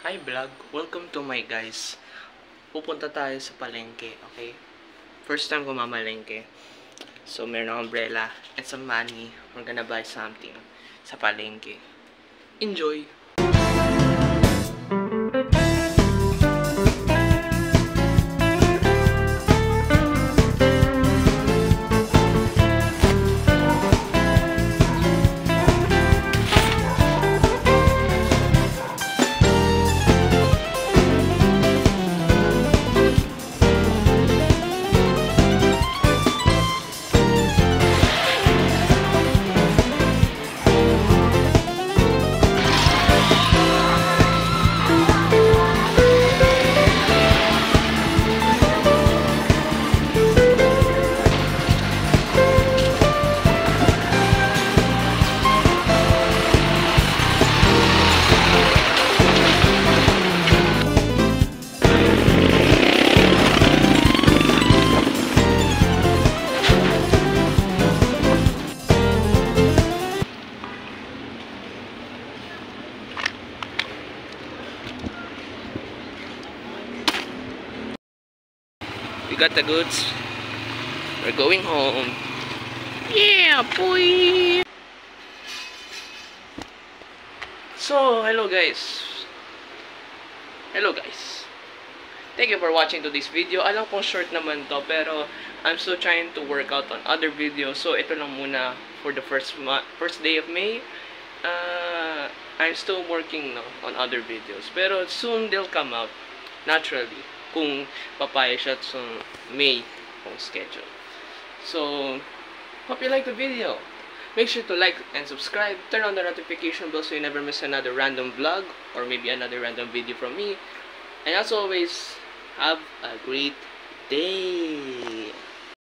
Hi vlog, welcome to my guys. Pupunta tayo sa palengke, okay? First time ko mamalengke. So meron akong umbrella and some money. We're gonna buy something sa palengke. Enjoy! We got the goods. We're going home. Yeah, boy! So, hello guys. Hello guys. Thank you for watching to this video. Alam kong short naman to, pero I'm still trying to work out on other videos. So, ito lang muna for the first day of May. I'm still working on other videos. Pero soon they'll come out naturally. Kung papayag siya sa May kung schedule. So, hope you like the video. Make sure to like and subscribe. Turn on the notification bell so you never miss another random vlog or maybe another random video from me. And as always, have a great day.